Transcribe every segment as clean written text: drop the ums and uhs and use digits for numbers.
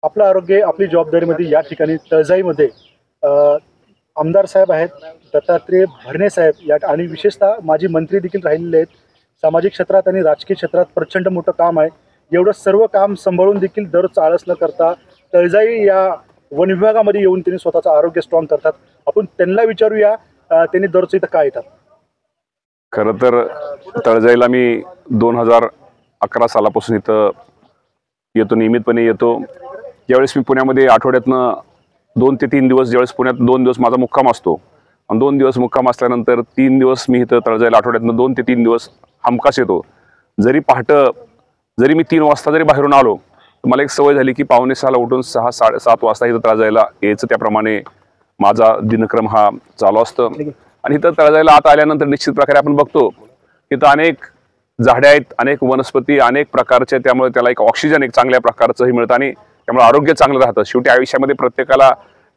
आपलं आरोग्य आपली जबाबदारीमध्ये या ठिकाणी तळजाईमध्ये आमदार साहेब आहेत, दत्तात्रय भरणे साहेब या आणि विशेषतः माजी मंत्री देखील राहिलेले आहेत। सामाजिक क्षेत्रात आणि राजकीय क्षेत्रात प्रचंड मोठं काम आहे। एवढं सर्व काम सांभाळून देखील दररोज आळस न करता तळजाई या वन विभागामध्ये येऊन त्यांनी स्वतःचं आरोग्य स्ट्रॉंग करतात। आपण त्यांना विचारूया त्यांनी दररोज इथं काय येतात। खरं तर तळजाईला मी 2011 सालापासून इथं येतो, नियमितपणे येतो। ज्यावेळेस मी पुण्यामध्ये आठवड्यातनं 2 ते 3 दिवस, ज्यावेळेस पुण्यात 2 दिवस माझा मुक्काम असतो आणि 2 दिवस मुक्काम असल्यानंतर 3 दिवस मी इथं तळजाईला आठवड्यातनं 2 ते 3 दिवस हमखास येतो। जरी मी 3 वाजता जरी बाहेरून आलो तर मला एक सवय झाली की 5:45 उठून 6, 7:30 वाजता इथं तळजाईला यायचं। त्याप्रमाणे माझा दिनक्रम हा चालू असतो। आणि इथं तळजाईला आत आल्यानंतर निश्चित प्रकारे आपण बघतो इथं अनेक झाडे आहेत, अनेक वनस्पती, अनेक प्रकारचे, त्यामुळे त्याला एक ऑक्सिजन एक चांगल्या प्रकारचंही मिळतं आणि त्यामुळे आरोग्य चांगलं राहतं। शेवटी आयुष्यामध्ये प्रत्येकाला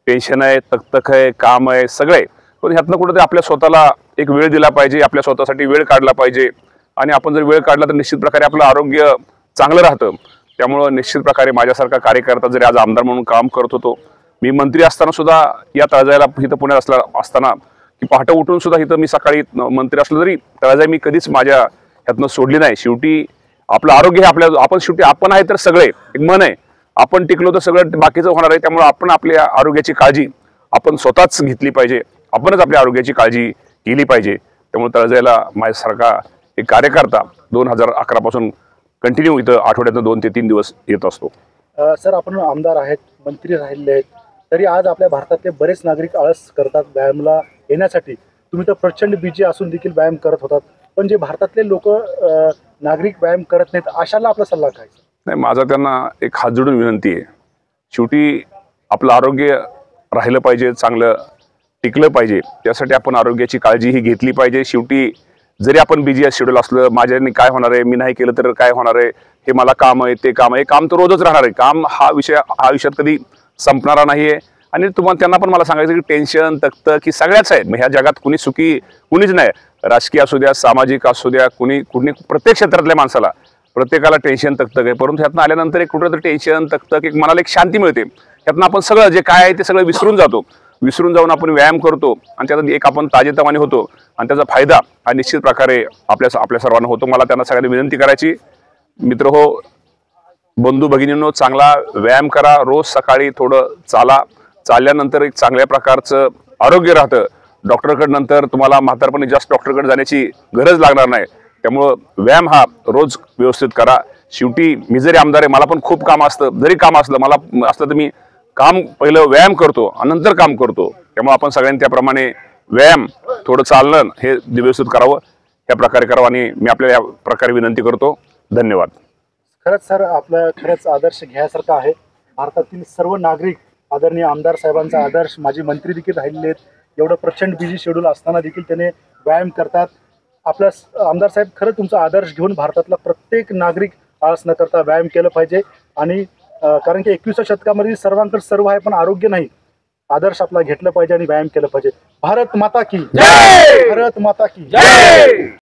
टेन्शन आहे, तकतक आहे, काम आहे, सगळे, पण ह्यातनं कुठेतरी आपल्या स्वतःला एक वेळ दिला पाहिजे, आपल्या स्वतःसाठी वेळ काढला पाहिजे। आणि आपण जर वेळ काढला तर निश्चित प्रकारे आपलं आरोग्य चांगलं राहतं। त्यामुळे निश्चित प्रकारे माझ्यासारखा कार्यकर्ता जरी आज आमदार म्हणून काम करत होतो, मी मंत्री असताना सुद्धा या तळजाईला इथं पुण्यात असताना की पहाटे उठून सुद्धा इथं मी सकाळी मंत्री असलो तरी तळजाई मी कधीच माझ्या ह्यातनं सोडली नाही। शेवटी आपलं आरोग्य हे आपण शेवटी आपण आहे तर सगळे, एक मन आहे, आपण टिकलो तर सगळं बाकीचं होणार आहे। त्यामुळे आपण आपल्या आरोग्याची काळजी आपण स्वतःच घेतली पाहिजे, आपणच आपल्या आरोग्याची काळजी केली पाहिजे। त्यामुळे तळजाईला माझ्यासारखा एक कार्यकर्ता 2011 पासून कंटिन्यू इथं आठवड्यातनं 2 ते 3 दिवस येत असतो। सर, आपण आमदार आहेत, मंत्री राहिले आहेत, तरी आज आपल्या भारतातले बरेच नागरिक आळस करतात व्यायामाला येण्यासाठी। तुम्ही तर प्रचंड बिजी असून देखील व्यायाम करत होतात, पण जे भारतातले लोक नागरिक व्यायाम करत नाहीत, अशाला आपला सल्ला काय? नाही, माझा त्यांना एक हात जोडून विनंती आहे, शेवटी आपलं आरोग्य राहिलं पाहिजे, चांगलं टिकलं पाहिजे, त्यासाठी आपण आरोग्याची काळजी ही घेतली पाहिजे। शेवटी जरी आपण बिझी शेड्यूल असलं, माझ्याने काय होणार आहे, मी नाही केलं तर काय होणार आहे, हे मला काम आहे, ते काम आहे, काम तर रोजच राहणार आहे। काम हा विषय आयुष्यात कधी संपणारा नाही आहे। आणि त्यांना पण मला सांगायचं की टेन्शन तकतक की सगळ्याच आहे। ह्या जगात कुणी सुखी कुणीच नाही, राजकीय असू द्या, सामाजिक असू द्या, कुणी प्रत्येक क्षेत्रातल्या माणसाला प्रत्येकाला टेन्शन तकतक आहे। परंतु ह्यातनं आल्यानंतर एक कुठेतरी टेन्शन तकतक एक मनाला एक शांती मिळते। ह्यातनं आपण सगळं जे काय आहे ते सगळं विसरून जाऊन आपण व्यायाम करतो आणि त्याचा एक आपण ताजेतवाने होतो आणि त्याचा फायदा हा निश्चित प्रकारे आपल्या सर्वांना होतो। मला त्यांना सगळ्यांनी विनंती करायची, मित्र हो, बंधू भगिनींनो, चांगला व्यायाम करा, रोज सकाळी थोडं चालल्यानंतर एक चांगल्या प्रकारचं आरोग्य राहतं। डॉक्टरकडे नंतर तुम्हाला म्हातारपणी जास्त डॉक्टरकडे जाण्याची गरज लागणार नाही। त्यामुळं व्यायाम हा रोज व्यवस्थित करा। शेवटी मी जरी आमदार आहे, मला पण खूप काम असतं, जरी काम असलं मला असलं तर मी काम पहिलं व्यायाम करतो आणि नंतर काम करतो। त्यामुळे आपण सगळ्यांनी त्याप्रमाणे व्यायाम, थोडं चालणं हे व्यवस्थित करावं, या प्रकारे करावं आणि मी आपल्याला या प्रकारे विनंती करतो। धन्यवाद। खरंच सर, आपलं खरंच आदर्श घ्यायसारखं आहे। भारतातील सर्व नागरिक आदरणीय आमदार साहेबांचा आदर्श, माजी मंत्री देखील राहिलेले आहेत, एवढं प्रचंड बिझी शेड्यूल असताना देखील त्याने व्यायाम करतात। आपला आमदार साहेब, खरं तुमचा आदर्श घेऊन भारतातला प्रत्येक नागरिक आळस न करता व्यायाम केलं पाहिजे। आणि कारण की 21व्या शतकामध्ये सर्वांकडे सर्व आहे, पण आरोग्य नाही। आदर्श आपला घेतलं पाहिजे आणि व्यायाम केलं पाहिजे। भारत माता की जय! भारत माता की जय!